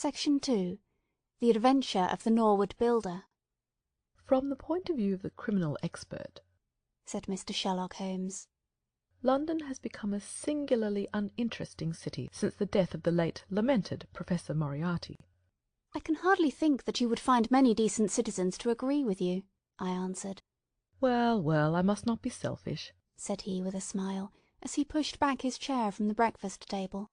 Section 2. The Adventure of the Norwood Builder. From the point of view of the criminal expert, said Mr. Sherlock Holmes, London has become a singularly uninteresting city since the death of the late lamented Professor Moriarty. I can hardly think that you would find many decent citizens to agree with you, I answered. Well, well, I must not be selfish, said he with a smile, as he pushed back his chair from the breakfast table.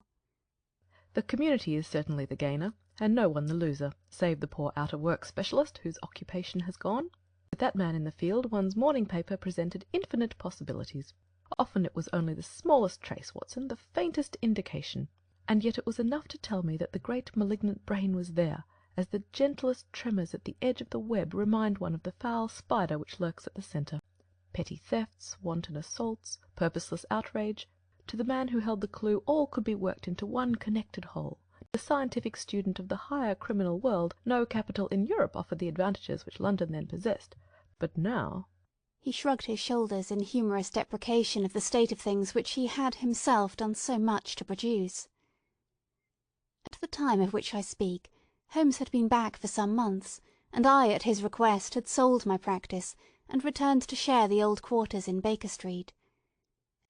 The community is certainly the gainer, and no one the loser, save the poor out-of-work specialist whose occupation has gone. With that man in the field, one's morning paper presented infinite possibilities. Often it was only the smallest trace, Watson, the faintest indication, and yet it was enough to tell me that the great malignant brain was there, as the gentlest tremors at the edge of the web remind one of the foul spider which lurks at the centre. Petty thefts, wanton assaults, purposeless outrage, to the man who held the clue all could be worked into one connected whole. The scientific student of the higher criminal world, no capital in Europe offered the advantages which London then possessed, but now— He shrugged his shoulders in humorous deprecation of the state of things which he had himself done so much to produce. At the time of which I speak, Holmes had been back for some months, and I, at his request, had sold my practice, and returned to share the old quarters in Baker Street.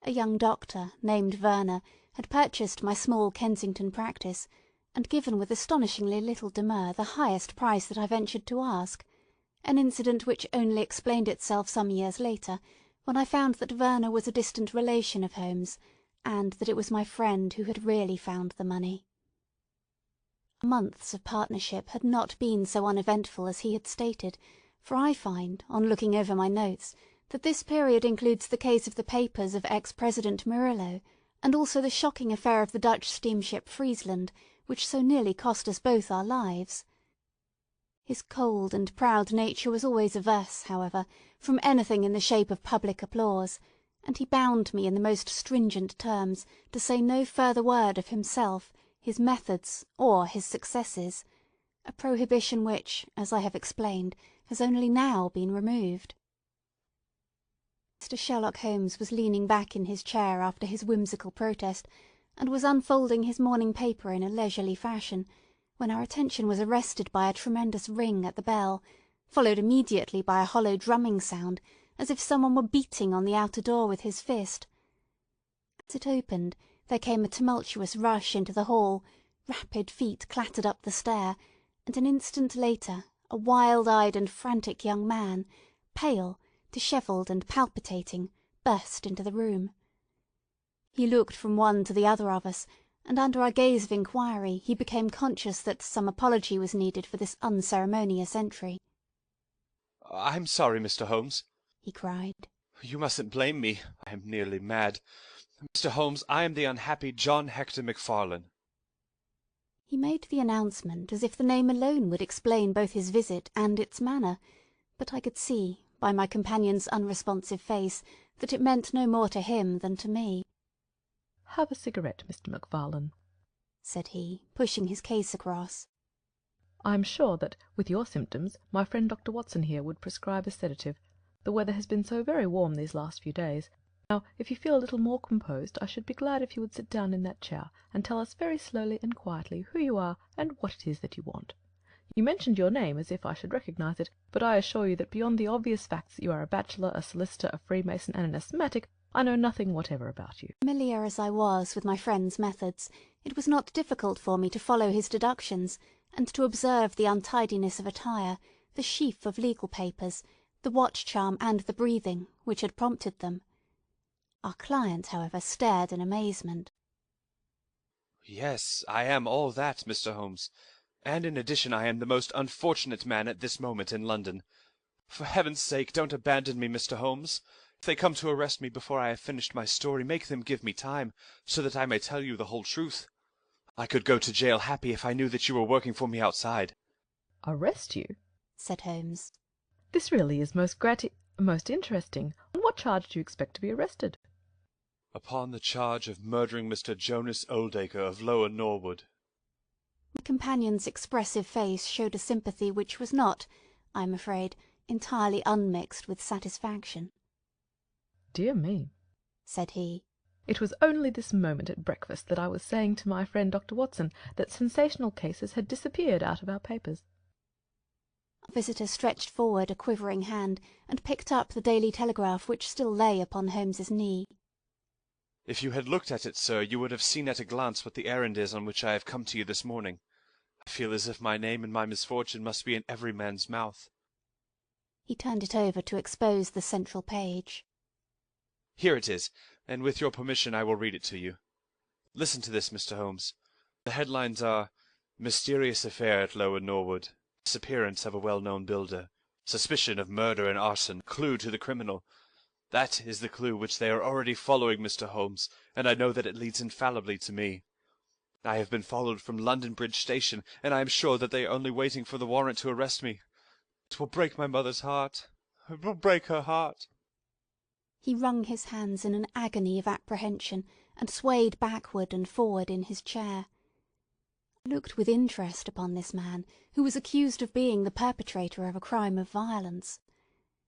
A young doctor, named Werner, had purchased my small Kensington practice, and given with astonishingly little demur the highest price that I ventured to ask, an incident which only explained itself some years later, when I found that Werner was a distant relation of Holmes, and that it was my friend who had really found the money. Months of partnership had not been so uneventful as he had stated, for I find, on looking over my notes, that this period includes the case of the papers of ex-President Murillo, and also the shocking affair of the Dutch steamship Friesland, which so nearly cost us both our lives. His cold and proud nature was always averse, however, from anything in the shape of public applause, and he bound me in the most stringent terms to say no further word of himself, his methods, or his successes, a prohibition which, as I have explained, has only now been removed. Mr. Sherlock Holmes was leaning back in his chair after his whimsical protest, and was unfolding his morning paper in a leisurely fashion, when our attention was arrested by a tremendous ring at the bell, followed immediately by a hollow drumming sound, as if someone were beating on the outer door with his fist. As it opened, there came a tumultuous rush into the hall, rapid feet clattered up the stair, and an instant later a wild-eyed and frantic young man, pale, dishevelled, and palpitating, burst into the room. He looked from one to the other of us, and under our gaze of inquiry he became conscious that some apology was needed for this unceremonious entry. "I'm sorry, Mr. Holmes," he cried. "You mustn't blame me. I am nearly mad. Mr. Holmes, I am the unhappy John Hector Macfarlane." He made the announcement as if the name alone would explain both his visit and its manner, but I could see, by my companion's unresponsive face, that it meant no more to him than to me. "Have a cigarette, Mr. Macfarlane," said he, pushing his case across. "I am sure that, with your symptoms, my friend Dr. Watson here would prescribe a sedative. The weather has been so very warm these last few days. Now, if you feel a little more composed, I should be glad if you would sit down in that chair, and tell us very slowly and quietly who you are and what it is that you want. You mentioned your name as if I should recognize it, but I assure you that beyond the obvious facts that you are a bachelor, a solicitor, a Freemason, and an asthmatic, I know nothing whatever about you." Familiar as I was with my friend's methods, it was not difficult for me to follow his deductions, and to observe the untidiness of attire, the sheaf of legal papers, the watch-charm, and the breathing, which had prompted them. Our client, however, stared in amazement. "Yes, I am all that, Mr. Holmes. And in addition I am the most unfortunate man at this moment in London. For heaven's sake, don't abandon me, Mr. Holmes. If they come to arrest me before I have finished my story, make them give me time, so that I may tell you the whole truth. I could go to jail happy if I knew that you were working for me outside." "Arrest you?" said Holmes. "This really is most interesting. On what charge do you expect to be arrested?" "Upon the charge of murdering Mr. Jonas Oldacre of Lower Norwood." My companion's expressive face showed a sympathy which was not, I am afraid, entirely unmixed with satisfaction. "Dear me," said he. It was only this moment at breakfast that I was saying to my friend Dr. Watson that sensational cases had disappeared out of our papers. Our visitor stretched forward a quivering hand and picked up the Daily Telegraph which still lay upon Holmes's knee. If you had looked at it, sir, you would have seen at a glance what the errand is on which I have come to you this morning. I feel as if my name and my misfortune must be in every man's mouth. He turned it over to expose the central page. Here it is, and with your permission I will read it to you. Listen to this, Mr. Holmes. The headlines are, Mysterious Affair at Lower Norwood, Disappearance of a Well-Known Builder, Suspicion of Murder and Arson, Clue to the Criminal. That is the clue which they are already following, Mr. Holmes, and I know that it leads infallibly to me. I have been followed from London Bridge Station, and I am sure that they are only waiting for the warrant to arrest me. It will break my mother's heart. It will break her heart. He wrung his hands in an agony of apprehension, and swayed backward and forward in his chair. I looked with interest upon this man, who was accused of being the perpetrator of a crime of violence.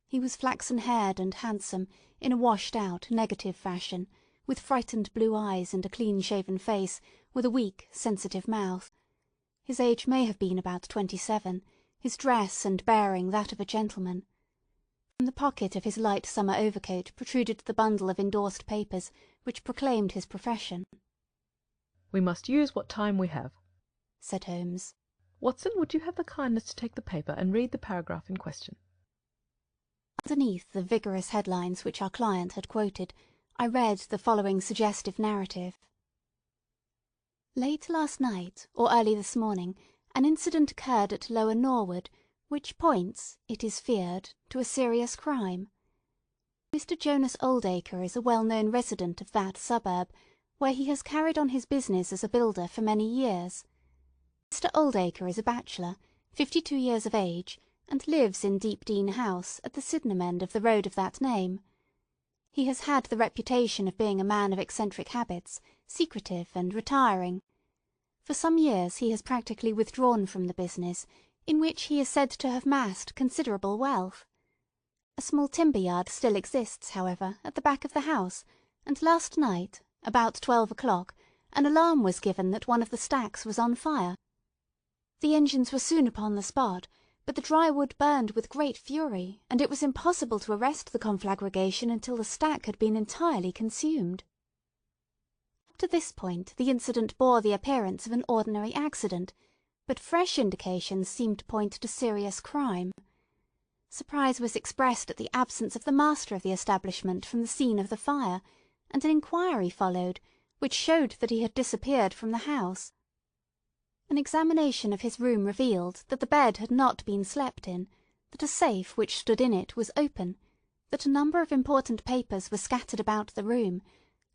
He was flaxen-haired and handsome, in a washed-out, negative fashion, with frightened blue eyes and a clean-shaven face, with a weak, sensitive mouth. His age may have been about 27, his dress and bearing that of a gentleman. From the pocket of his light summer overcoat protruded the bundle of endorsed papers which proclaimed his profession. "We must use what time we have," said Holmes. "Watson, would you have the kindness to take the paper and read the paragraph in question?" Underneath the vigorous headlines which our client had quoted, I read the following suggestive narrative. Late last night, or early this morning, an incident occurred at Lower Norwood, which points, it is feared, to a serious crime. Mr. Jonas Oldacre is a well-known resident of that suburb, where he has carried on his business as a builder for many years. Mr. Oldacre is a bachelor, 52 years of age, and lives in Deepdene House, at the Sydenham end of the road of that name. He has had the reputation of being a man of eccentric habits, secretive and retiring. For some years he has practically withdrawn from the business, in which he is said to have massed considerable wealth. A small timber yard still exists, however, at the back of the house, and last night, about 12 o'clock, an alarm was given that one of the stacks was on fire. The engines were soon upon the spot, but the dry wood burned with great fury, and it was impossible to arrest the conflagration until the stack had been entirely consumed. Up to this point the incident bore the appearance of an ordinary accident, but fresh indications seemed to point to serious crime. Surprise was expressed at the absence of the master of the establishment from the scene of the fire, and an inquiry followed, which showed that he had disappeared from the house. An examination of his room revealed that the bed had not been slept in, that a safe which stood in it was open, that a number of important papers were scattered about the room,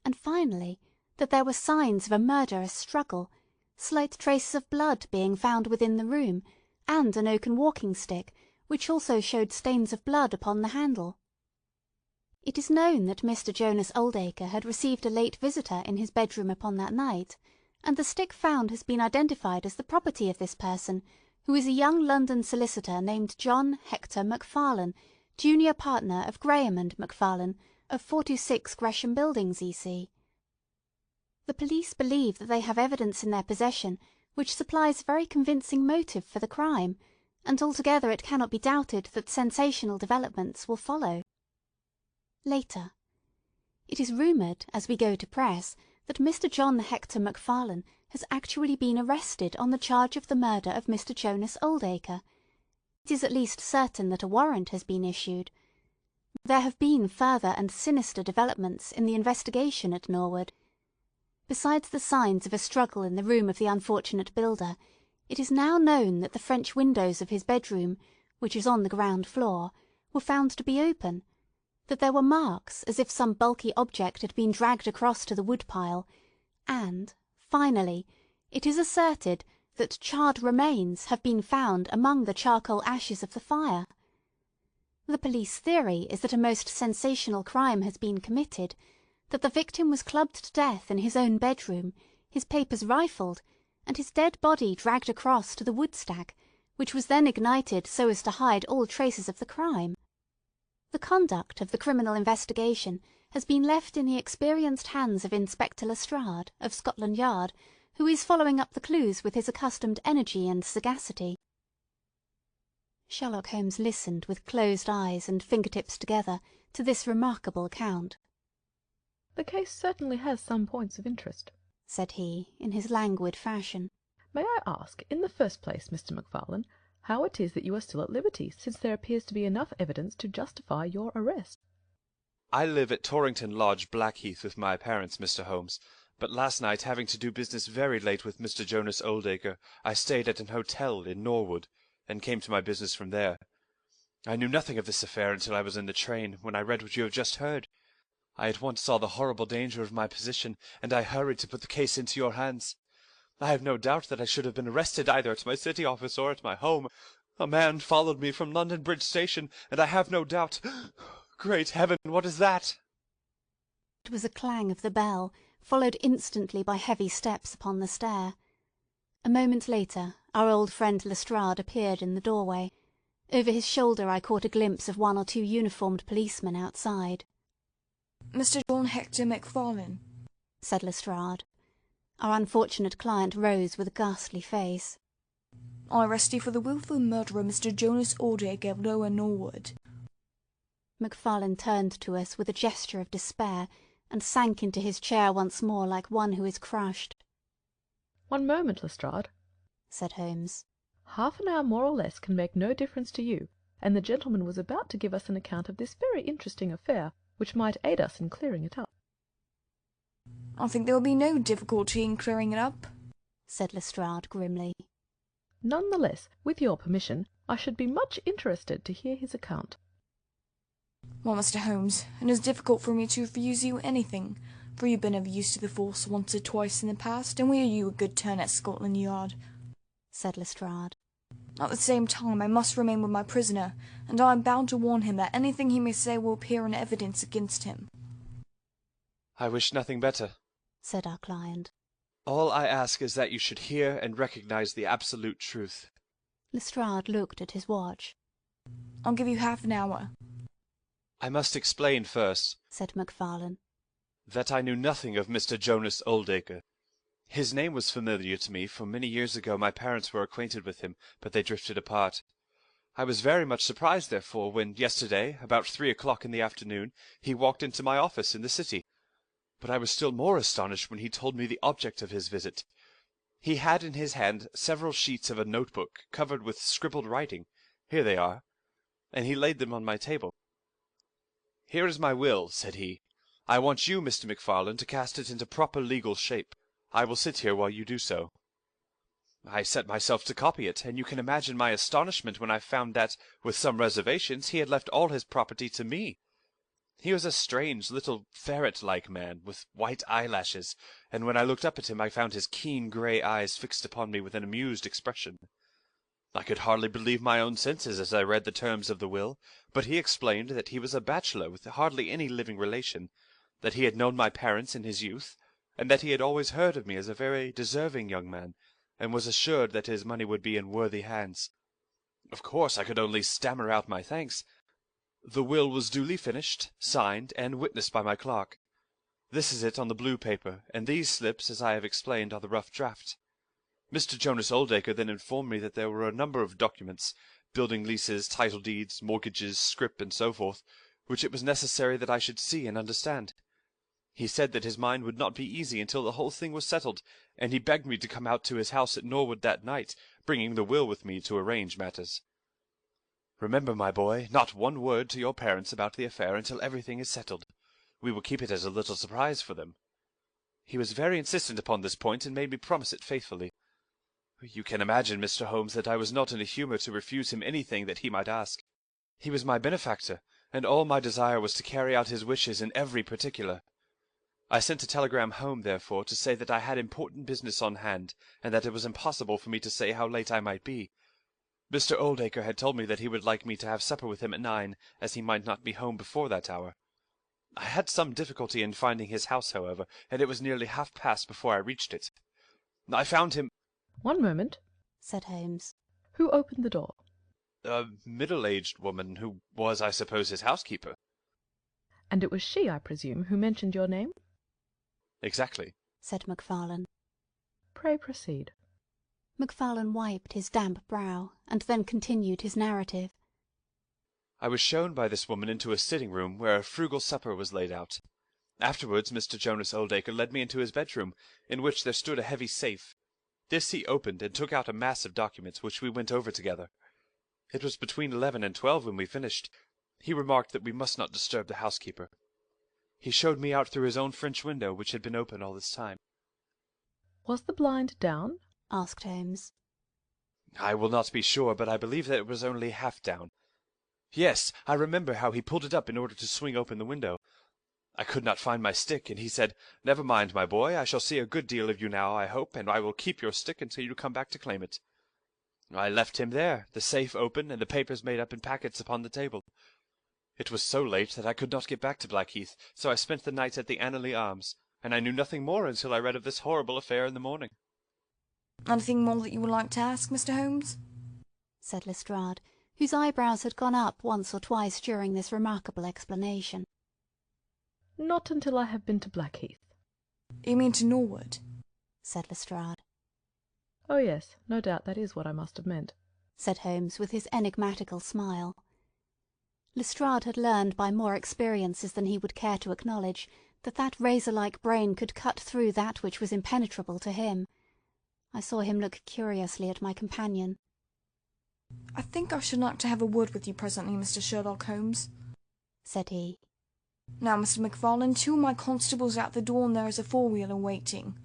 and finally that there were signs of a murderous struggle, slight traces of blood being found within the room, and an oaken walking-stick, which also showed stains of blood upon the handle. It is known that Mr. Jonas Oldacre had received a late visitor in his bedroom upon that night, and the stick found has been identified as the property of this person, who is a young London solicitor named John Hector Macfarlane, junior partner of Graham and Macfarlane, of 426 Gresham Buildings, E.C. The police believe that they have evidence in their possession which supplies a very convincing motive for the crime, and altogether it cannot be doubted that sensational developments will follow. Later. It is rumoured, as we go to press, that Mr. John Hector Macfarlane has actually been arrested on the charge of the murder of Mr. Jonas Oldacre. It is at least certain that a warrant has been issued. There have been further and sinister developments in the investigation at Norwood. Besides the signs of a struggle in the room of the unfortunate builder, it is now known that the French windows of his bedroom, which is on the ground floor, were found to be open, that there were marks as if some bulky object had been dragged across to the wood-pile, and, finally, it is asserted that charred remains have been found among the charcoal ashes of the fire. The police theory is that a most sensational crime has been committed, that the victim was clubbed to death in his own bedroom, his papers rifled, and his dead body dragged across to the wood-stack, which was then ignited so as to hide all traces of the crime. The conduct of the criminal investigation has been left in the experienced hands of Inspector Lestrade, of Scotland Yard, who is following up the clues with his accustomed energy and sagacity." Sherlock Holmes listened with closed eyes and fingertips together to this remarkable account. "The case certainly has some points of interest," said he, in his languid fashion. "May I ask, in the first place, Mr. Macfarlane, how it is that you are still at liberty, since there appears to be enough evidence to justify your arrest?" "I live at Torrington Lodge, Blackheath, with my parents, Mr. Holmes, but last night, having to do business very late with Mr. Jonas Oldacre, I stayed at an hotel in Norwood, and came to my business from there. I knew nothing of this affair until I was in the train, when I read what you have just heard. I at once saw the horrible danger of my position, and I hurried to put the case into your hands. I have no doubt that I should have been arrested either at my city office or at my home. A man followed me from London Bridge Station, and I have no doubt— Great heaven, what is that?" It was a clang of the bell, followed instantly by heavy steps upon the stair. A moment later our old friend Lestrade appeared in the doorway. Over his shoulder I caught a glimpse of one or two uniformed policemen outside. "Mr. John Hector Macfarlane," said Lestrade. Our unfortunate client rose with a ghastly face. "I arrest you for the wilful murder of Mr. Jonas Oldacre of Lower Norwood." Macfarlane turned to us with a gesture of despair, and sank into his chair once more like one who is crushed. "One moment, Lestrade," said Holmes. "Half an hour more or less can make no difference to you, and the gentleman was about to give us an account of this very interesting affair, which might aid us in clearing it up." "I think there will be no difficulty in clearing it up," said Lestrade grimly. "None the less, with your permission, I should be much interested to hear his account." "Well, Mr. Holmes, it is difficult for me to refuse you anything, for you've been of use to the force once or twice in the past, and we owe you a good turn at Scotland Yard," said Lestrade. "At the same time, I must remain with my prisoner, and I am bound to warn him that anything he may say will appear in evidence against him." "I wish nothing better," said our client. "All I ask is that you should hear and recognize the absolute truth." Lestrade looked at his watch. "I'll give you half an hour." "I must explain first," said Macfarlane, "that I knew nothing of Mr. Jonas Oldacre. His name was familiar to me, for many years ago my parents were acquainted with him, but they drifted apart. I was very much surprised, therefore, when yesterday, about 3 o'clock in the afternoon, he walked into my office in the city. But I was still more astonished when he told me the object of his visit. He had in his hand several sheets of a notebook covered with scribbled writing. Here they are, and he laid them on my table. 'Here is my will,' said he. 'I want you, Mr. Macfarlane, to cast it into proper legal shape. I will sit here while you do so.' I set myself to copy it, and you can imagine my astonishment when I found that, with some reservations, he had left all his property to me. He was a strange, little, ferret-like man, with white eyelashes, and when I looked up at him I found his keen grey eyes fixed upon me with an amused expression. I could hardly believe my own senses as I read the terms of the will, but he explained that he was a bachelor with hardly any living relation, that he had known my parents in his youth, and that he had always heard of me as a very deserving young man, and was assured that his money would be in worthy hands. Of course I could only stammer out my thanks. The will was duly finished, signed, and witnessed by my clerk. This is it on the blue paper, and these slips, as I have explained, are the rough draft. Mr. Jonas Oldacre then informed me that there were a number of documents, building leases, title deeds, mortgages, scrip, and so forth, which it was necessary that I should see and understand. He said that his mind would not be easy until the whole thing was settled, and he begged me to come out to his house at Norwood that night, bringing the will with me to arrange matters. Remember, my boy, not one word to your parents about the affair until everything is settled. We will keep it as a little surprise for them. He was very insistent upon this point, and made me promise it faithfully. You can imagine, Mr. Holmes, that I was not in a humour to refuse him anything that he might ask. He was my benefactor, and all my desire was to carry out his wishes in every particular. I sent a telegram home, therefore, to say that I had important business on hand, and that it was impossible for me to say how late I might be. Mr. Oldacre had told me that he would like me to have supper with him at 9, as he might not be home before that hour. I had some difficulty in finding his house, however, and it was nearly half-past before I reached it. I found him— "One moment," said Holmes. "Who opened the door?" "A middle-aged woman, who was, I suppose, his housekeeper." And it was she, I presume, who mentioned your name? Exactly, said Macfarlane. Pray proceed. Macfarlane wiped his damp brow, and then continued his narrative. I was shown by this woman into a sitting room where a frugal supper was laid out. Afterwards Mr. Jonas Oldacre led me into his bedroom, in which there stood a heavy safe. This he opened and took out a mass of documents, which we went over together. It was between 11 and 12 when we finished. He remarked that we must not disturb the housekeeper. He showed me out through his own French window, which had been open all this time. Was the blind down? Asked Holmes. I will not be sure, but I believe that it was only half down. Yes, I remember how he pulled it up in order to swing open the window. I could not find my stick, and he said, "Never mind, my boy, I shall see a good deal of you now, I hope, and I will keep your stick until you come back to claim it." I left him there, the safe open, and the papers made up in packets upon the table. It was so late that I could not get back to Blackheath, so I spent the night at the Annerley Arms, and I knew nothing more until I read of this horrible affair in the morning. Anything more that you would like to ask, Mr. Holmes? Said Lestrade, whose eyebrows had gone up once or twice during this remarkable explanation. Not until I have been to Blackheath. You mean to Norwood? Said Lestrade. Oh yes, no doubt that is what I must have meant, said Holmes with his enigmatical smile. Lestrade had learned by more experiences than he would care to acknowledge that that razor-like brain could cut through that which was impenetrable to him. I saw him look curiously at my companion. I think I should like to have a word with you presently, Mr. Sherlock Holmes, said he. Now, Mr. Macfarlane, 2 of my constables are at the door, and there is a four-wheeler waiting.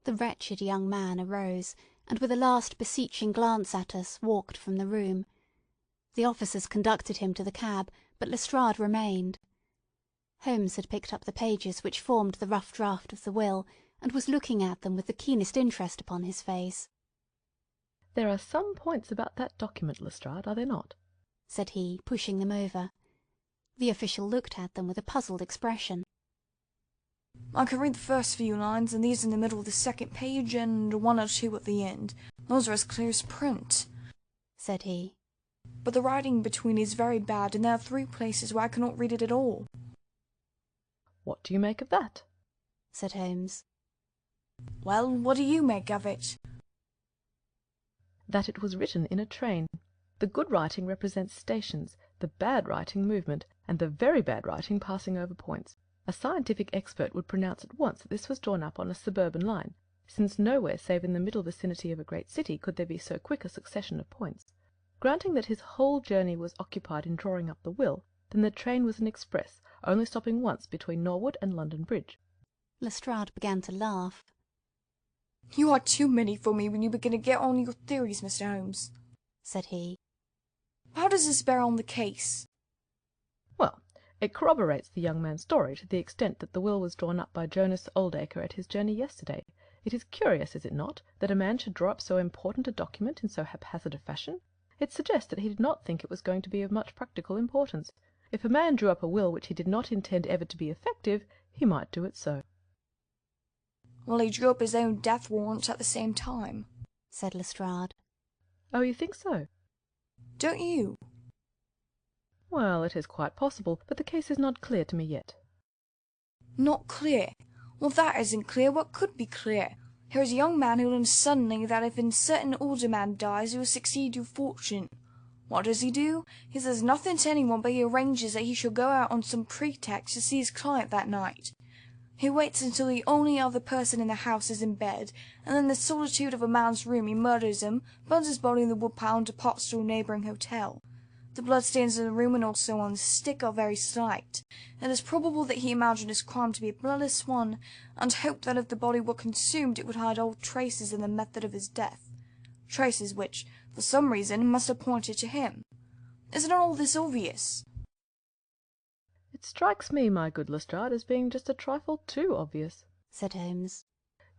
The wretched young man arose, and with a last beseeching glance at us, walked from the room. The officers conducted him to the cab, but Lestrade remained. Holmes had picked up the pages which formed the rough draft of the will, and was looking at them with the keenest interest upon his face. There are some points about that document, Lestrade, are there not? Said he, pushing them over. The official looked at them with a puzzled expression. I can read the first few lines, and these in the middle of the second page, and 1 or 2 at the end. Those are as clear as print, said he. But the writing between is very bad, and there are 3 places where I cannot read it at all. What do you make of that? Said Holmes. Well, what do you make of it? That it was written in a train. The good writing represents stations, the bad writing movement, and the very bad writing passing over points. A scientific expert would pronounce at once that this was drawn up on a suburban line, since nowhere save in the middle vicinity of a great city could there be so quick a succession of points. Granting that his whole journey was occupied in drawing up the will, then the train was an express, only stopping once between Norwood and London Bridge. Lestrade began to laugh. You are too many for me when you begin to get on your theories, Mr. Holmes, said he. How does this bear on the case? Well, it corroborates the young man's story to the extent that the will was drawn up by Jonas Oldacre at his journey yesterday. It is curious, is it not, that a man should draw up so important a document in so haphazard a fashion? It suggests that he did not think it was going to be of much practical importance. If a man drew up a will which he did not intend ever to be effective, he might do it so. Well, he drew up his own death warrant at the same time, said Lestrade. Oh, you think so? Don't you? Well, it is quite possible, but the case is not clear to me yet. Not clear? Well, that isn't clear. What could be clear? Here is a young man who learns suddenly that if a certain older man dies, he will succeed to fortune. What does he do? He says nothing to anyone, but he arranges that he shall go out on some pretext to see his client that night. He waits until the only other person in the house is in bed, and then in the solitude of a man's room he murders him, burns his body in the woodpile, and departs to a neighbouring hotel. The bloodstains in the room and also on the stick are very slight. It is probable that he imagined his crime to be a bloodless one, and hoped that if the body were consumed it would hide all traces in the method of his death, traces which, for some reason, must have pointed to him. Isn't all this obvious? It strikes me, my good Lestrade, as being just a trifle too obvious, said Holmes.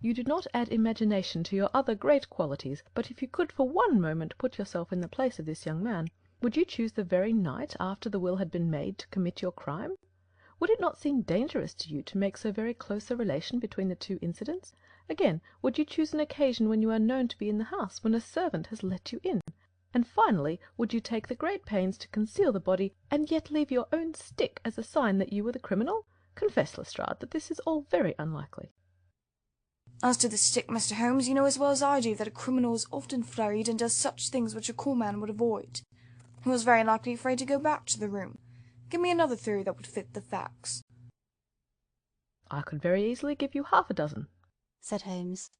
You do not add imagination to your other great qualities, but if you could for one moment put yourself in the place of this young man, would you choose the very night after the will had been made to commit your crime? Would it not seem dangerous to you to make so very close a relation between the 2 incidents? Again, would you choose an occasion when you are known to be in the house, when a servant has let you in? And finally, would you take the great pains to conceal the body, and yet leave your own stick as a sign that you were the criminal? Confess, Lestrade, that this is all very unlikely." "As to the stick, Mr. Holmes, you know as well as I do that a criminal is often flurried and does such things which a cool man would avoid. He was very likely afraid to go back to the room. Give me another theory that would fit the facts." "I could very easily give you half a dozen," said Holmes.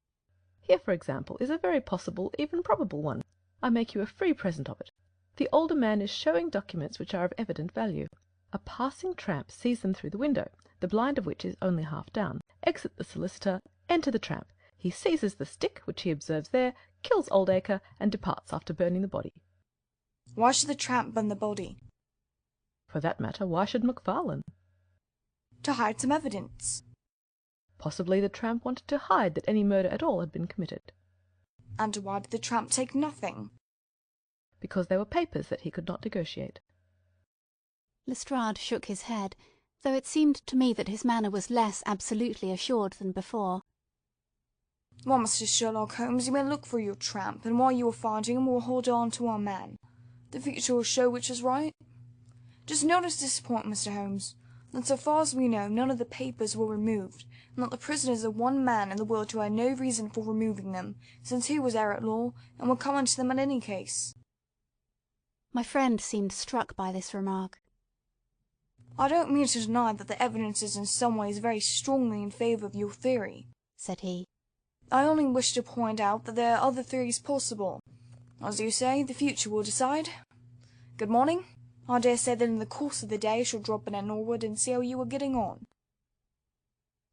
"Here, for example, is a very possible, even probable one. I make you a free present of it. The older man is showing documents which are of evident value. A passing tramp sees them through the window, the blind of which is only half down. Exit the solicitor, enter the tramp. He seizes the stick which he observes there, kills Oldacre, and departs after burning the body." "Why should the tramp burn the body?" "For that matter, why should Macfarlane?" "To hide some evidence." Possibly the tramp wanted to hide that any murder at all had been committed. "And why did the tramp take nothing?" "Because they were papers that he could not negotiate." Lestrade shook his head, though it seemed to me that his manner was less absolutely assured than before. "Well, Mr. Sherlock Holmes, you may look for your tramp, and while you are finding him we'll hold on to our man. The future will show which is right. Just notice this point, Mr. Holmes, that so far as we know none of the papers were removed, and that the prisoner is the one man in the world who had no reason for removing them, since he was heir at law, and would come into them in any case." My friend seemed struck by this remark. "I don't mean to deny that the evidence is in some ways very strongly in favour of your theory," said he. "I only wish to point out that there are other theories possible. As you say, the future will decide. Good morning. I dare say that in the course of the day I shall drop in at Norwood and see how you are getting on."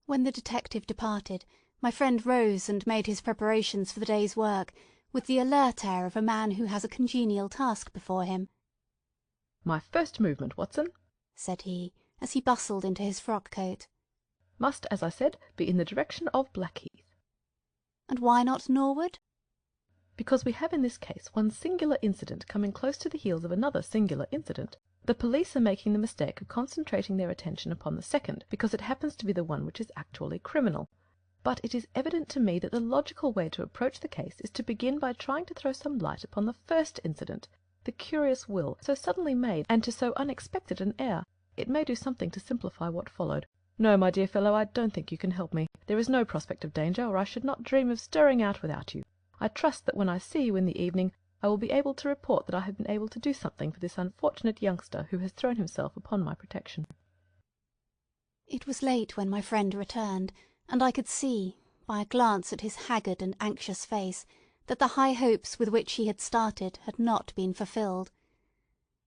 When the detective departed, my friend rose and made his preparations for the day's work, with the alert air of a man who has a congenial task before him. "My first movement, Watson," said he, as he bustled into his frock-coat. "must, as I said, be in the direction of Blackheath." "And why not Norwood?" "Because we have in this case one singular incident coming close to the heels of another singular incident. The police are making the mistake of concentrating their attention upon the second, because it happens to be the one which is actually criminal. But it is evident to me that the logical way to approach the case is to begin by trying to throw some light upon the first incident, the curious will, so suddenly made, and to so unexpected an heir. It may do something to simplify what followed. No, my dear fellow, I don't think you can help me. There is no prospect of danger, or I should not dream of stirring out without you. I trust that when I see you in the evening I will be able to report that I have been able to do something for this unfortunate youngster who has thrown himself upon my protection." It was late when my friend returned, and I could see, by a glance at his haggard and anxious face, that the high hopes with which he had started had not been fulfilled.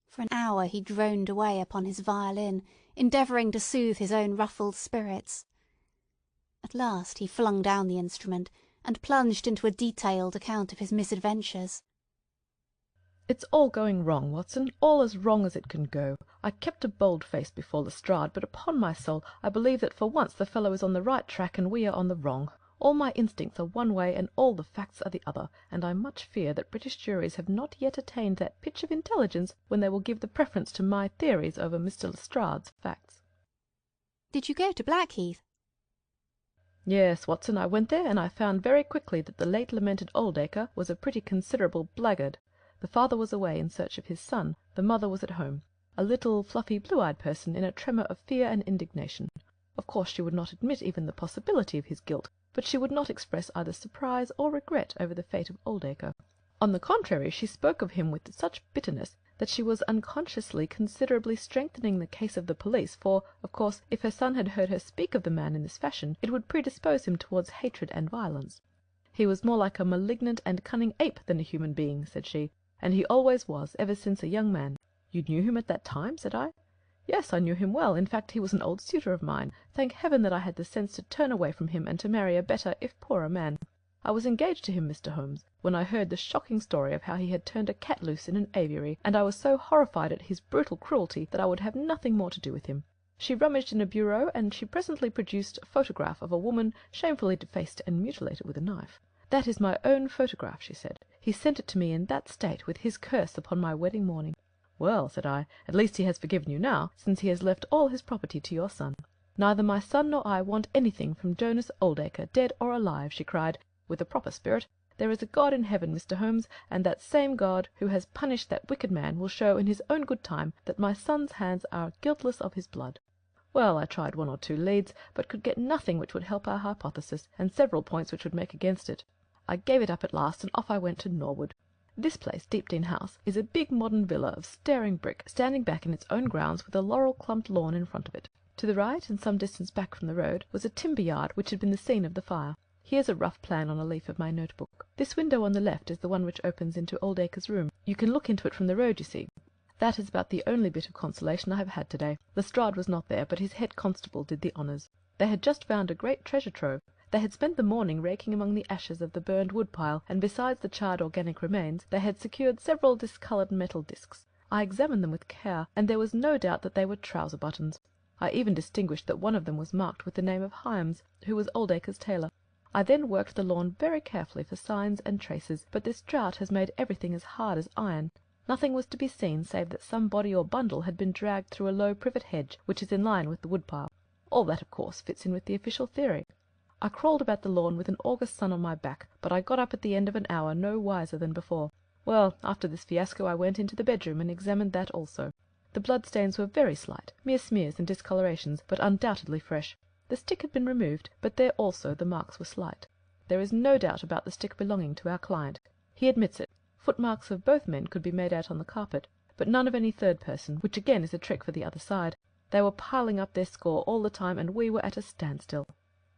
For an hour he droned away upon his violin, endeavouring to soothe his own ruffled spirits. At last he flung down the instrument, and plunged into a detailed account of his misadventures. "It's all going wrong, Watson, all as wrong as it can go. I kept a bold face before Lestrade, but upon my soul I believe that for once the fellow is on the right track and we are on the wrong. All my instincts are one way and all the facts are the other, and I much fear that British juries have not yet attained that pitch of intelligence when they will give the preference to my theories over Mr. Lestrade's facts." "Did you go to Blackheath?" "Yes, Watson, I went there, and I found very quickly that the late lamented Oldacre was a pretty considerable blackguard. The father was away in search of his son, the mother was at home, a little fluffy blue-eyed person in a tremor of fear and indignation. Of course she would not admit even the possibility of his guilt, but she would not express either surprise or regret over the fate of Oldacre. On the contrary, she spoke of him with such bitterness that she was unconsciously considerably strengthening the case of the police, for, of course, if her son had heard her speak of the man in this fashion, it would predispose him towards hatred and violence. He was more like a malignant and cunning ape than a human being, said she, and he always was, ever since a young man. You knew him at that time? Said I. Yes, I knew him well. In fact, he was an old suitor of mine. Thank heaven that I had the sense to turn away from him and to marry a better, if poorer man. I was engaged to him, Mr. Holmes, when I heard the shocking story of how he had turned a cat loose in an aviary, and I was so horrified at his brutal cruelty that I would have nothing more to do with him. She rummaged in a bureau, and she presently produced a photograph of a woman shamefully defaced and mutilated with a knife. That is my own photograph, she said. He sent it to me in that state, with his curse upon my wedding morning. Well, said I, at least he has forgiven you now, since he has left all his property to your son. Neither my son nor I want anything from Jonas Oldacre, dead or alive, she cried, with a proper spirit. There is a God in heaven, Mr. Holmes, and that same God who has punished that wicked man will show in his own good time that my son's hands are guiltless of his blood." Well, I tried 1 or 2 leads, but could get nothing which would help our hypothesis, and several points which would make against it. I gave it up at last, and off I went to Norwood. This place, Deepdene House, is a big modern villa of staring brick, standing back in its own grounds with a laurel-clumped lawn in front of it. To the right, and some distance back from the road, was a timber yard which had been the scene of the fire. Here's a rough plan on a leaf of my notebook. This window on the left is the one which opens into Oldacre's room. You can look into it from the road, you see. That is about the only bit of consolation I have had to-day. Lestrade was not there, but his head constable did the honours. They had just found a great treasure trove. They had spent the morning raking among the ashes of the burned wood-pile, and besides the charred organic remains, they had secured several discoloured metal discs. I examined them with care, and there was no doubt that they were trouser buttons. I even distinguished that one of them was marked with the name of Hyams, who was Oldacre's tailor. I then worked the lawn very carefully for signs and traces, but this drought has made everything as hard as iron. Nothing was to be seen save that some body or bundle had been dragged through a low privet hedge, which is in line with the wood-pile. All that, of course, fits in with the official theory. I crawled about the lawn with an August sun on my back, but I got up at the end of an hour no wiser than before. Well, after this fiasco I went into the bedroom and examined that also. The blood-stains were very slight, mere smears and discolorations, but undoubtedly fresh. The stick had been removed, but there also the marks were slight. There is no doubt about the stick belonging to our client. He admits it. Footmarks of both men could be made out on the carpet, but none of any third person, which again is a trick for the other side. They were piling up their score all the time, and we were at a standstill.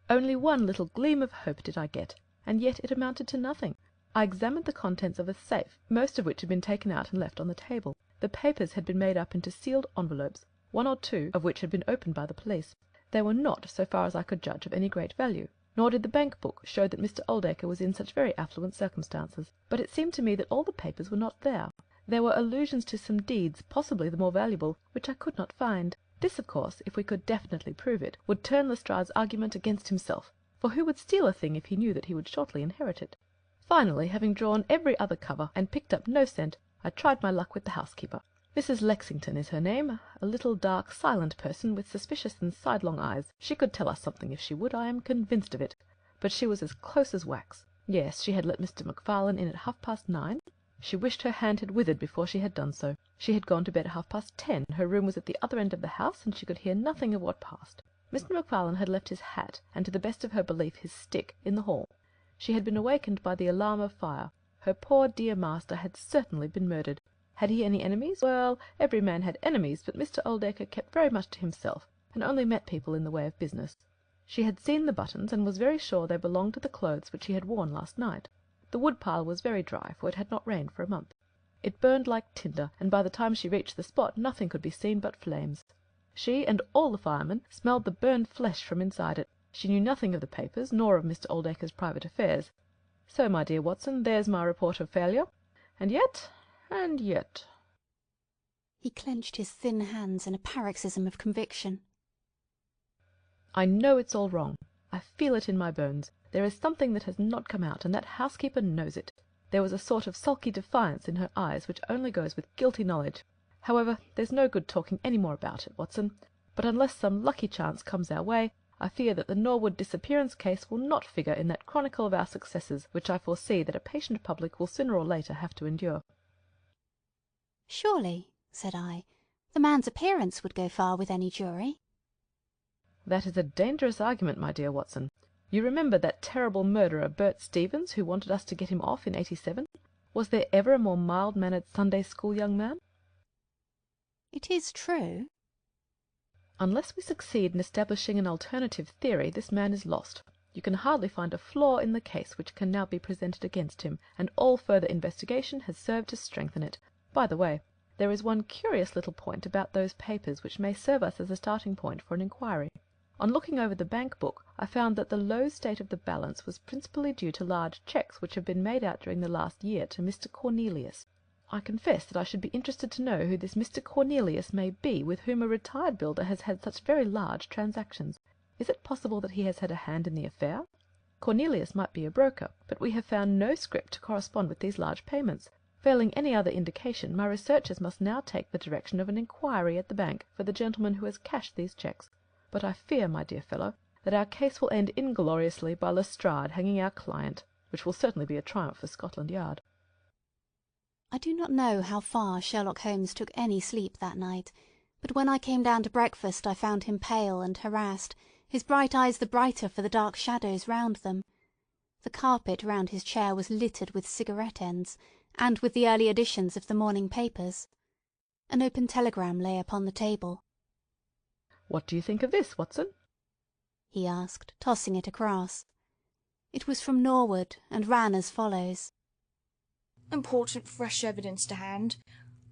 Only one little gleam of hope did I get, and yet it amounted to nothing. I examined the contents of a safe, most of which had been taken out and left on the table. The papers had been made up into sealed envelopes, 1 or 2 of which had been opened by the police. They were not, so far as I could judge, of any great value, nor did the bank book show that Mr. Oldacre was in such very affluent circumstances. But it seemed to me that all the papers were not there. There were allusions to some deeds, possibly the more valuable, which I could not find. This, of course, if we could definitely prove it, would turn Lestrade's argument against himself, for who would steal a thing if he knew that he would shortly inherit it? Finally, having drawn every other cover, and picked up no scent, I tried my luck with the housekeeper. Mrs. Lexington is her name, a little dark, silent person with suspicious and sidelong eyes. She could tell us something if she would, I am convinced of it. But she was as close as wax. Yes, she had let Mr. MacFarlane in at 9:30. She wished her hand had withered before she had done so. She had gone to bed at 10:30. Her room was at the other end of the house, and she could hear nothing of what passed. Mr. MacFarlane had left his hat, and to the best of her belief his stick, in the hall. She had been awakened by the alarm of fire. Her poor dear master had certainly been murdered. Had he any enemies? Well, every man had enemies, but Mr. Oldacre kept very much to himself, and only met people in the way of business. She had seen the buttons, and was very sure they belonged to the clothes which he had worn last night. The wood-pile was very dry, for it had not rained for a month. It burned like tinder, and by the time she reached the spot nothing could be seen but flames. She and all the firemen smelled the burned flesh from inside it. She knew nothing of the papers, nor of Mr. Oldacre's private affairs. So, my dear Watson, there's my report of failure. And yet... He clenched his thin hands in a paroxysm of conviction. I know it's all wrong. I feel it in my bones. There is something that has not come out, and that housekeeper knows it. There was a sort of sulky defiance in her eyes which only goes with guilty knowledge. However, there's no good talking any more about it, Watson. But unless some lucky chance comes our way, I fear that the Norwood disappearance case will not figure in that chronicle of our successes which I foresee that a patient public will sooner or later have to endure. "Surely," said I, "the man's appearance would go far with any jury." That is a dangerous argument, my dear Watson. You remember that terrible murderer, Bert Stevens, who wanted us to get him off in '87? Was there ever a more mild-mannered Sunday-school young man? "It is true." Unless we succeed in establishing an alternative theory, this man is lost. You can hardly find a flaw in the case which can now be presented against him, and all further investigation has served to strengthen it. By the way, there is one curious little point about those papers which may serve us as a starting point for an inquiry. On looking over the bank book, I found that the low state of the balance was principally due to large cheques which have been made out during the last year to Mr. Cornelius. I confess that I should be interested to know who this Mr. Cornelius may be with whom a retired builder has had such very large transactions. Is it possible that he has had a hand in the affair? Cornelius might be a broker, but we have found no scrip to correspond with these large payments. Failing any other indication, my researches must now take the direction of an inquiry at the bank for the gentleman who has cashed these cheques. But I fear, my dear fellow, that our case will end ingloriously by Lestrade hanging our client. which will certainly be a triumph for Scotland Yard. I do not know how far Sherlock Holmes took any sleep that night, but when I came down to breakfast I found him pale and harassed, his bright eyes the brighter for the dark shadows round them. The carpet round his chair was littered with cigarette ends, and with the early editions of the morning papers. An open telegram lay upon the table. "What do you think of this, Watson?" he asked, tossing it across. It was from Norwood, and ran as follows. Important fresh evidence to hand.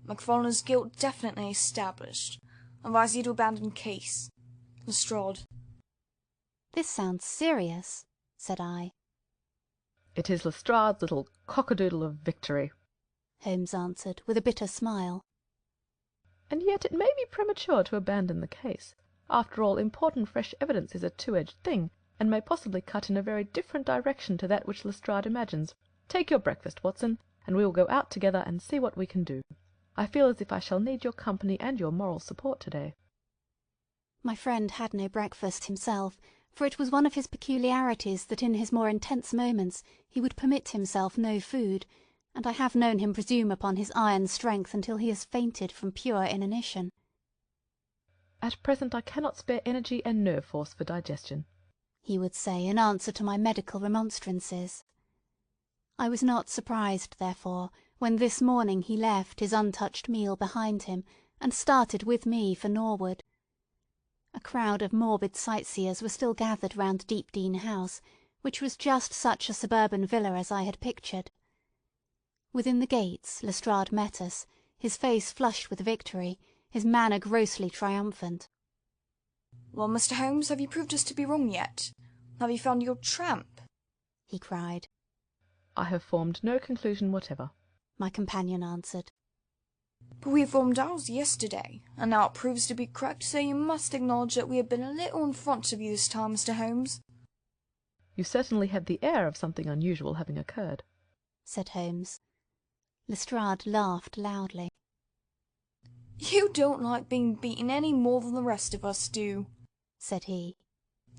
Macfarlane's guilt definitely established. Advise you to abandon case. Lestrade. This sounds serious, said I. "It is Lestrade's little cockadoodle of victory," Holmes answered, with a bitter smile. "And yet it may be premature to abandon the case. After all, important fresh evidence is a two-edged thing, and may possibly cut in a very different direction to that which Lestrade imagines. Take your breakfast, Watson, and we will go out together and see what we can do. I feel as if I shall need your company and your moral support today." My friend had no breakfast himself, for it was one of his peculiarities that in his more intense moments he would permit himself no food, and I have known him presume upon his iron strength until he has fainted from pure inanition. "At present I cannot spare energy and nerve force for digestion," he would say in answer to my medical remonstrances. I was not surprised, therefore, when this morning he left his untouched meal behind him and started with me for Norwood. A crowd of morbid sightseers were still gathered round Deepdene House, which was just such a suburban villa as I had pictured. Within the gates Lestrade met us, his face flushed with victory, his manner grossly triumphant. "Well, Mr. Holmes, have you proved us to be wrong yet? Have you found your tramp?" he cried. "I have formed no conclusion whatever," my companion answered. "But we formed ours yesterday, and now it proves to be correct, so you must acknowledge that we have been a little in front of you this time, Mr. Holmes." "You certainly have the air of something unusual having occurred," said Holmes. Lestrade laughed loudly. "You don't like being beaten any more than the rest of us do," said he.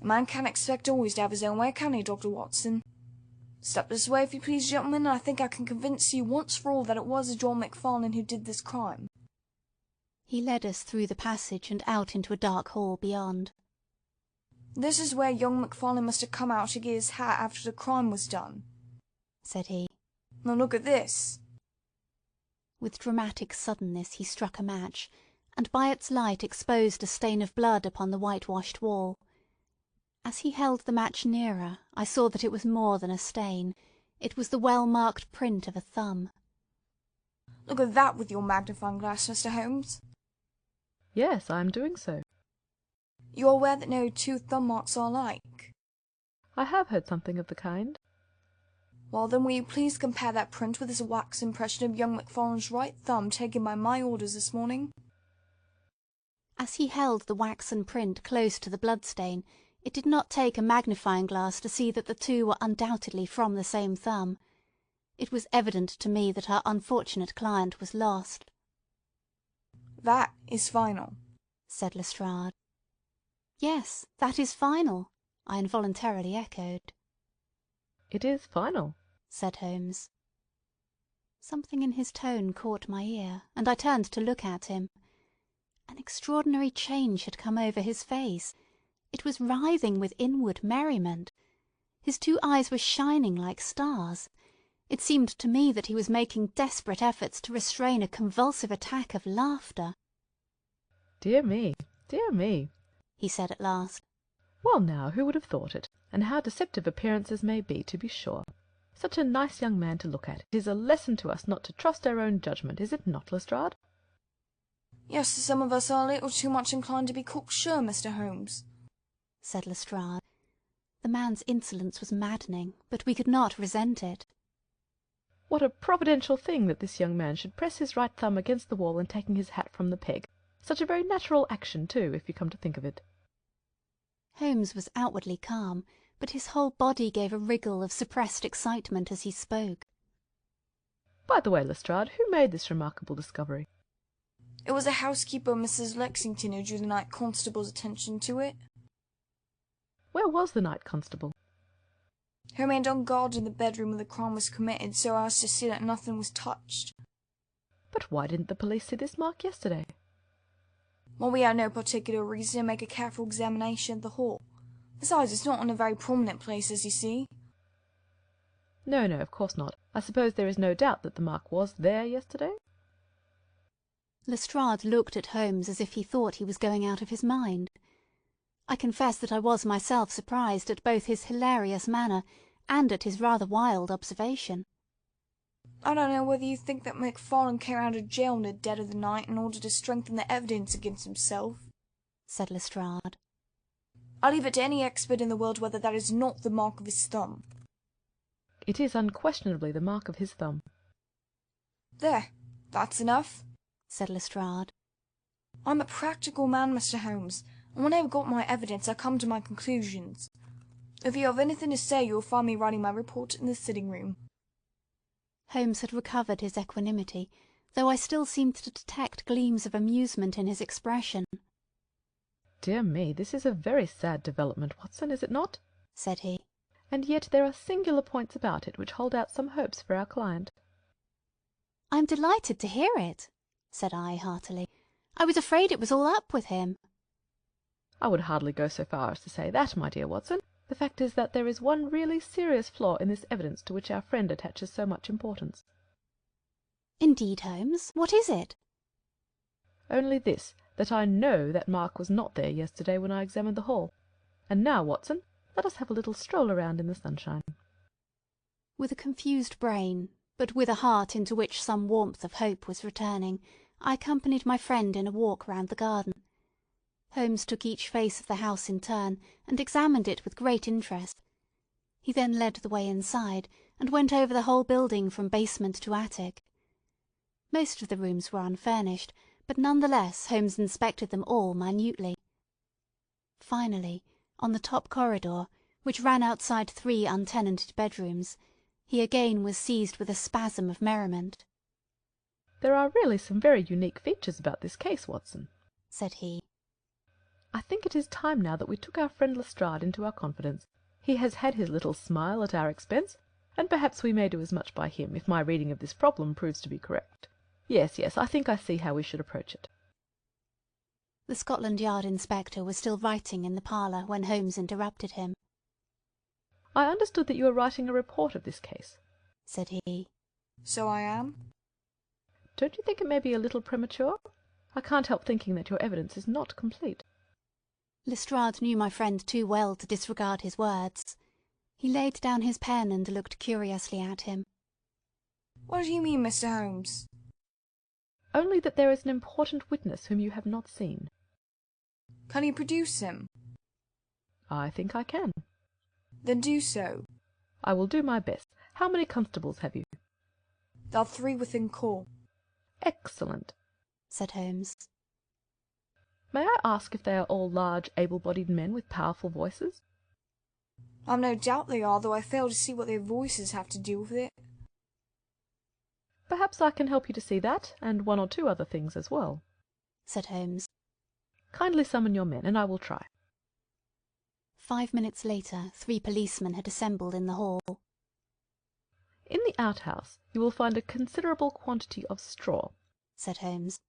"A man can't expect always to have his own way, can he, Dr. Watson? Step this way, if you please, gentlemen, and I think I can convince you once for all that it was John Macfarlane who did this crime." He led us through the passage and out into a dark hall beyond. "This is where young Macfarlane must have come out to get his hat after the crime was done," said he. "Now look at this." With dramatic suddenness he struck a match, and by its light exposed a stain of blood upon the whitewashed wall. As he held the match nearer, I saw that it was more than a stain. It was the well-marked print of a thumb. "Look at that with your magnifying glass, Mr. Holmes." "Yes, I am doing so." "You are aware that no two thumb marks are alike?" "I have heard something of the kind." "Well, then, will you please compare that print with this wax impression of young Macfarlane's right thumb taken by my orders this morning?" As he held the waxen print close to the bloodstain, it did not take a magnifying glass to see that the two were undoubtedly from the same thumb. It was evident to me that our unfortunate client was lost. "That is final," said Lestrade. "Yes, that is final," I involuntarily echoed. "It is final," said Holmes. Something in his tone caught my ear, and I turned to look at him. An extraordinary change had come over his face. It was writhing with inward merriment. His two eyes were shining like stars. It seemed to me that he was making desperate efforts to restrain a convulsive attack of laughter. Dear me, he said at last. "Well now, who would have thought it? And how deceptive appearances may be, to be sure. Such a nice young man to look at. It is a lesson to us not to trust our own judgment, is it not, Lestrade?" "Yes, some of us are a little too much inclined to be cocksure, Mr. Holmes," said Lestrade. The man's insolence was maddening, but we could not resent it. "What a providential thing that this young man should press his right thumb against the wall in taking his hat from the peg. Such a very natural action, too, if you come to think of it." Holmes was outwardly calm, but his whole body gave a wriggle of suppressed excitement as he spoke. "By the way, Lestrade, who made this remarkable discovery?" "It was a housekeeper, Mrs. Lexington, who drew the night constable's attention to it." "Where was the night constable?" He remained on guard in the bedroom when the crime was committed so as to see that nothing was touched. But why didn't the police see this mark yesterday? Well, we had no particular reason to make a careful examination of the hall. Besides, it's not in a very prominent place, as you see. No, of course not. I suppose there is no doubt that the mark was there yesterday? Lestrade looked at Holmes as if he thought he was going out of his mind. I confess that I was myself surprised at both his hilarious manner and at his rather wild observation. I don't know whether you think that MacFarlane came out of jail in the dead of the night in order to strengthen the evidence against himself, said Lestrade. I leave it to any expert in the world whether that is not the mark of his thumb. It is unquestionably the mark of his thumb. There, that's enough, said Lestrade. I'm a practical man, Mr. Holmes, and when I have got my evidence I come to my conclusions. If you have anything to say you will find me writing my report in the sitting-room. Holmes had recovered his equanimity, though I still seemed to detect gleams of amusement in his expression. "Dear me, this is a very sad development, Watson, is it not?" said he. "And yet there are singular points about it which hold out some hopes for our client." "I am delighted to hear it," said I heartily. "I was afraid it was all up with him." "I would hardly go so far as to say that, my dear Watson. The fact is that there is one really serious flaw in this evidence to which our friend attaches so much importance." "Indeed, Holmes? What is it?" "Only this, that I know that mark was not there yesterday when I examined the hall. And now, Watson, let us have a little stroll around in the sunshine." With a confused brain, but with a heart into which some warmth of hope was returning, I accompanied my friend in a walk round the garden. Holmes took each face of the house in turn, and examined it with great interest. He then led the way inside, and went over the whole building from basement to attic. Most of the rooms were unfurnished, but none the less Holmes inspected them all minutely. Finally, on the top corridor, which ran outside 3 untenanted bedrooms, he again was seized with a spasm of merriment. "There are really some very unique features about this case, Watson," said he. "I think it is time now that we took our friend Lestrade into our confidence. He has had his little smile at our expense, and perhaps we may do as much by him, if my reading of this problem proves to be correct. Yes, I think I see how we should approach it." The Scotland Yard inspector was still writing in the parlour when Holmes interrupted him. "I understood that you were writing a report of this case," said he. So I am. "Don't you think it may be a little premature? I can't help thinking that your evidence is not complete." Lestrade knew my friend too well to disregard his words. He laid down his pen and looked curiously at him. What do you mean, Mr. Holmes? "Only that there is an important witness whom you have not seen." Can you produce him? "I think I can." Then do so. "I will do my best. How many constables have you?" There are 3 within call. "Excellent," said Holmes. "May I ask if they are all large, able-bodied men with powerful voices?" I've no doubt they are, though I fail to see what their voices have to do with it. "Perhaps I can help you to see that, and 1 or 2 other things as well," said Holmes. "Kindly summon your men, and I will try." 5 minutes later 3 policemen had assembled in the hall. "In the outhouse you will find a considerable quantity of straw," said Holmes.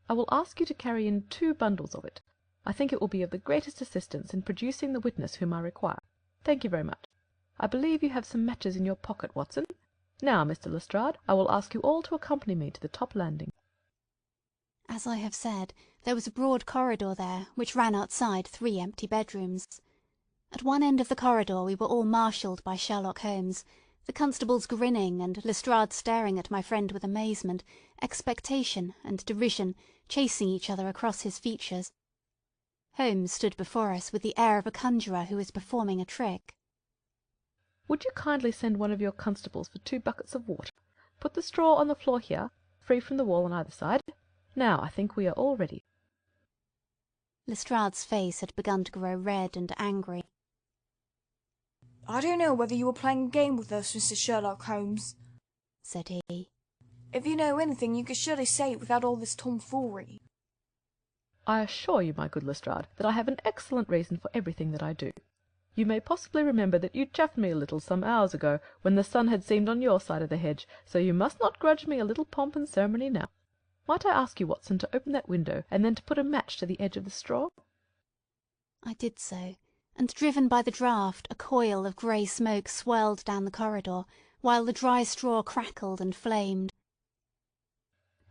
"I will ask you to carry in 2 bundles of it. I think it will be of the greatest assistance in producing the witness whom I require. Thank you very much. I believe you have some matches in your pocket, Watson. Now, Mr. Lestrade, I will ask you all to accompany me to the top landing." As I have said, there was a broad corridor there, which ran outside 3 empty bedrooms. At one end of the corridor we were all marshalled by Sherlock Holmes, the constables grinning, and Lestrade staring at my friend with amazement, expectation, and derision, chasing each other across his features. Holmes stood before us with the air of a conjurer who is performing a trick. "Would you kindly send one of your constables for 2 buckets of water? Put the straw on the floor here, free from the wall on either side. Now I think we are all ready." Lestrade's face had begun to grow red and angry. I don't know whether you were playing a game with us, Mr. Sherlock Holmes, said he. If you know anything, you could surely say it without all this tomfoolery. "I assure you, my good Lestrade, that I have an excellent reason for everything that I do. You may possibly remember that you chaffed me a little some hours ago, when the sun had seemed on your side of the hedge, so you must not grudge me a little pomp and ceremony now. Might I ask you, Watson, to open that window, and then to put a match to the edge of the straw?" I did so, and driven by the draught, a coil of grey smoke swirled down the corridor, while the dry straw crackled and flamed.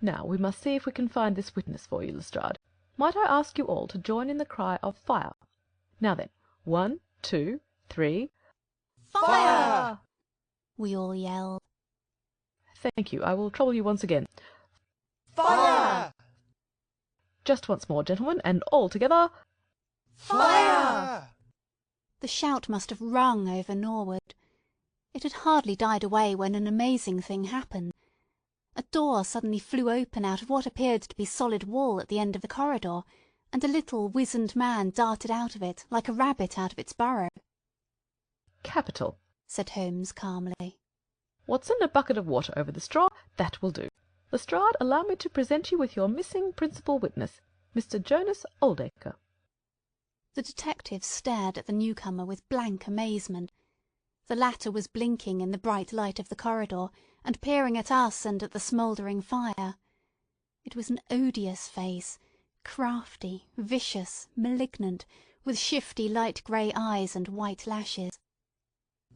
"Now we must see if we can find this witness for you, Lestrade. Might I ask you all to join in the cry of fire? Now then, 1, 2, 3... Fire! We all yelled. Thank you. I will trouble you once again. Fire! Just once more, gentlemen, and all together. Fire! The shout must have rung over Norwood. It had hardly died away when an amazing thing happened. A door suddenly flew open out of what appeared to be solid wall at the end of the corridor, and a little wizened man darted out of it like a rabbit out of its burrow. Capital, said Holmes calmly. Watson, a bucket of water over the straw. That will do. Lestrade, allow me to present you with your missing principal witness, Mr. Jonas Oldacre. The detective stared at the newcomer with blank amazement. The latter was blinking in the bright light of the corridor, and peering at us and at the smouldering fire. It was an odious face, crafty, vicious, malignant, with shifty light grey eyes and white lashes.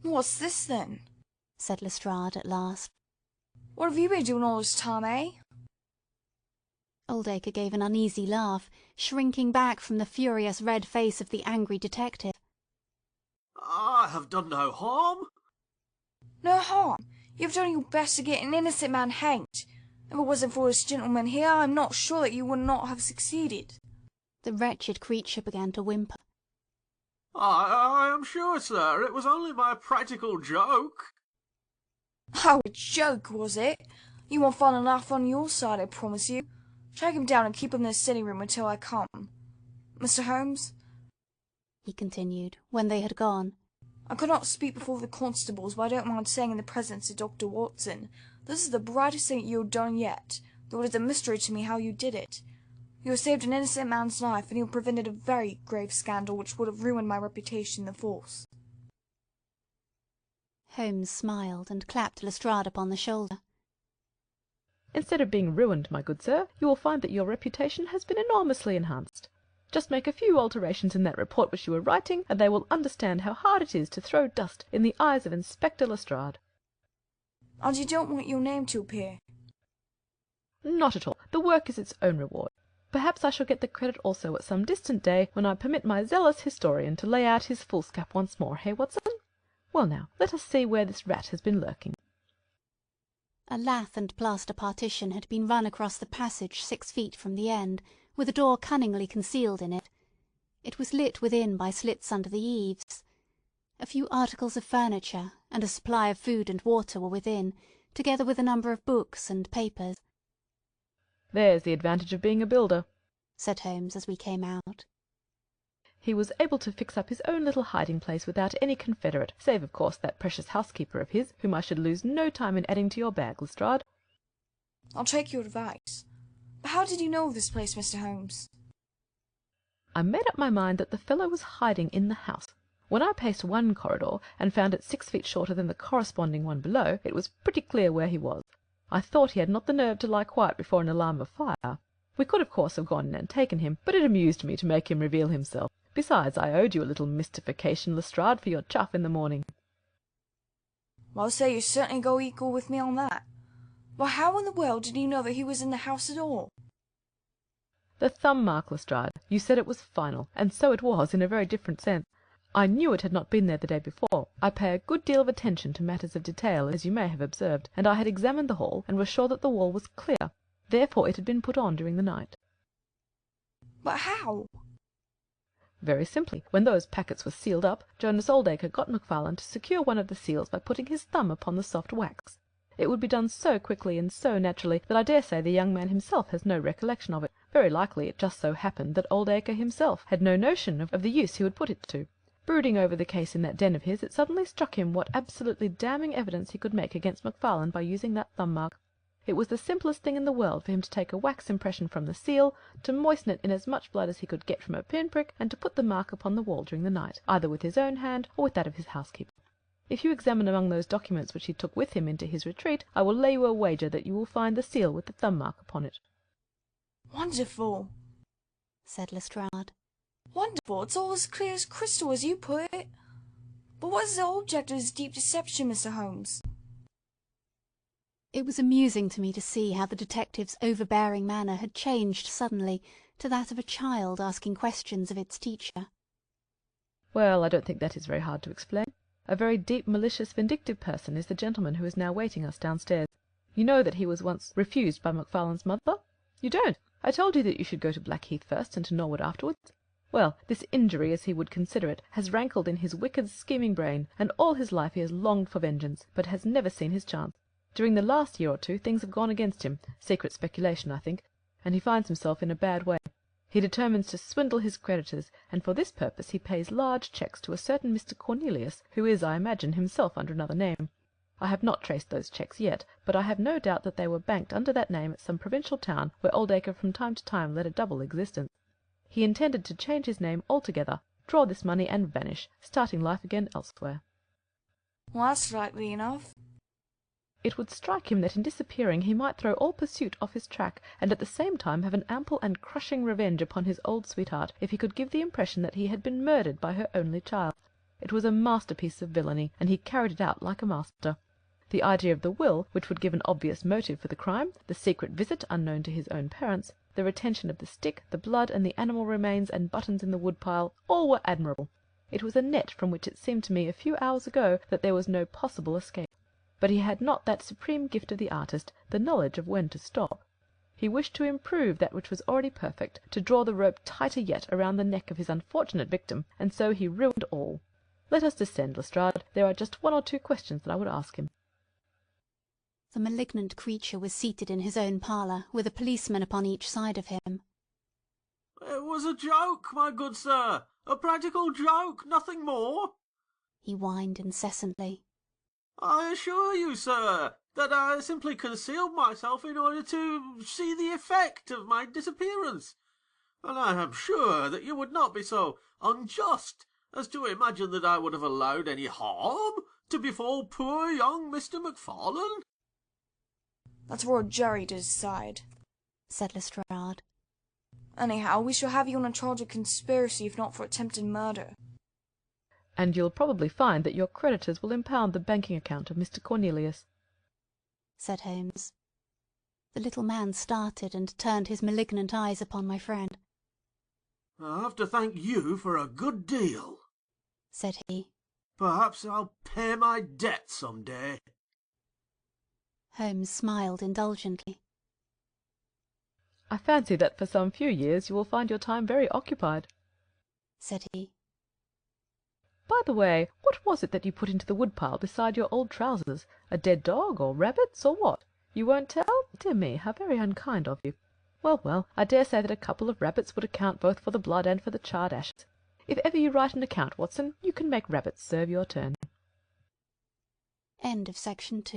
"What's this, then?" said Lestrade at last. "What have you been doing all this time, eh?" Oldacre gave an uneasy laugh, shrinking back from the furious red face of the angry detective. "I have done no harm." "No harm? You've done your best to get an innocent man hanged. If it wasn't for this gentleman here, I'm not sure that you would not have succeeded." The wretched creature began to whimper. I am sure, sir, it was only my practical joke." "Oh, a joke, was it? You won't find a laugh on your side, I promise you. Drag him down and keep him in the sitting room until I come. Mr. Holmes," he continued, when they had gone, "I could not speak before the constables, but I don't mind saying in the presence of Dr. Watson, this is the brightest thing you have done yet, though it is a mystery to me how you did it. You have saved an innocent man's life, and you have prevented a very grave scandal which would have ruined my reputation in the force." Holmes smiled and clapped Lestrade upon the shoulder. "Instead of being ruined, my good sir, you will find that your reputation has been enormously enhanced. Just make a few alterations in that report which you were writing, and they will understand how hard it is to throw dust in the eyes of Inspector Lestrade." "And you don't want your name to appear?" "Not at all. The work is its own reward. Perhaps I shall get the credit also at some distant day when I permit my zealous historian to lay out his foolscap once more, hey, Watson? Well now, let us see where this rat has been lurking." A lath and plaster partition had been run across the passage 6 feet from the end, with a door cunningly concealed in it. It was lit within by slits under the eaves. A few articles of furniture and a supply of food and water were within, together with a number of books and papers. "There's the advantage of being a builder," said Holmes as we came out. "He was able to fix up his own little hiding-place without any confederate, save, of course, that precious housekeeper of his, whom I should lose no time in adding to your bag, Lestrade." "I'll take your advice. But how did you know of this place, Mr. Holmes?" "I made up my mind that the fellow was hiding in the house. When I paced one corridor, and found it 6 feet shorter than the corresponding one below, it was pretty clear where he was. I thought he had not the nerve to lie quiet before an alarm of fire. We could, of course, have gone in and taken him, but it amused me to make him reveal himself. Besides, I owed you a little mystification, Lestrade, for your chaff in the morning." "Well, sir, you certainly go equal with me on that. Well, how in the world did you know that he was in the house at all?" "The thumb mark, Lestrade. You said it was final, and so it was in a very different sense. I knew it had not been there the day before. I pay a good deal of attention to matters of detail, as you may have observed, and I had examined the hall, and was sure that the wall was clear. Therefore it had been put on during the night." "But how?" "Very simply. When those packets were sealed up, Jonas Oldacre got Macfarlane to secure one of the seals by putting his thumb upon the soft wax. It would be done so quickly and so naturally that I dare say the young man himself has no recollection of it. Very likely it just so happened that Oldacre himself had no notion of the use he would put it to. Brooding over the case in that den of his, it suddenly struck him what absolutely damning evidence he could make against Macfarlane by using that thumb mark. It was the simplest thing in the world for him to take a wax impression from the seal, to moisten it in as much blood as he could get from a pinprick, and to put the mark upon the wall during the night, either with his own hand or with that of his housekeeper. If you examine among those documents which he took with him into his retreat, I will lay you a wager that you will find the seal with the thumb mark upon it. Wonderful, said Lestrade. Wonderful. It's all as clear as crystal, as you put it. But what is the object of this deep deception, Mr. Holmes? It was amusing to me to see how the detective's overbearing manner had changed suddenly to that of a child asking questions of its teacher. Well, I don't think that is very hard to explain. A very deep, malicious, vindictive person is the gentleman who is now waiting us downstairs. You know that he was once refused by Macfarlane's mother? You don't? I told you that you should go to Blackheath first and to Norwood afterwards. Well, this injury, as he would consider it, has rankled in his wicked, scheming brain, and all his life he has longed for vengeance, but has never seen his chance. During the last year or two things have gone against him, secret speculation, I think, and he finds himself in a bad way. He determines to swindle his creditors, and for this purpose he pays large cheques to a certain Mr. Cornelius, who is, I imagine, himself under another name. I have not traced those cheques yet, but I have no doubt that they were banked under that name at some provincial town where Oldacre from time to time led a double existence. He intended to change his name altogether, draw this money, and vanish, starting life again elsewhere. Well, that's likely enough. It would strike him that in disappearing he might throw all pursuit off his track, and at the same time have an ample and crushing revenge upon his old sweetheart, if he could give the impression that he had been murdered by her only child. It was a masterpiece of villainy, and he carried it out like a master. The idea of the will, which would give an obvious motive for the crime, the secret visit unknown to his own parents, the retention of the stick, the blood, and the animal remains and buttons in the woodpile, all were admirable. It was a net from which it seemed to me a few hours ago that there was no possible escape. But he had not that supreme gift of the artist, the knowledge of when to stop. He wished to improve that which was already perfect, to draw the rope tighter yet around the neck of his unfortunate victim, and so he ruined all. Let us descend, Lestrade. There are just one or two questions that I would ask him. The malignant creature was seated in his own parlour, with a policeman upon each side of him. It was a joke, my good sir, a practical joke, nothing more. He whined incessantly. I assure you, sir, that I simply concealed myself in order to see the effect of my disappearance, and I am sure that you would not be so unjust as to imagine that I would have allowed any harm to befall poor young Mr. Macfarlane. That's for a jury to decide, said Lestrade. Anyhow, we shall have you on a charge of conspiracy if not for attempted murder. And you'll probably find that your creditors will impound the banking account of Mr. Cornelius, said Holmes. The little man started and turned his malignant eyes upon my friend. I'll have to thank you for a good deal, said he. Perhaps I'll pay my debt some day. Holmes smiled indulgently. I fancy that for some few years you will find your time very occupied, said he. By the way, what was it that you put into the woodpile beside your old trousers? A dead dog, or rabbits, or what? You won't tell? Dear me, how very unkind of you. Well, well, I dare say that a couple of rabbits would account both for the blood and for the charred ashes. If ever you write an account, Watson, you can make rabbits serve your turn. End of section 2.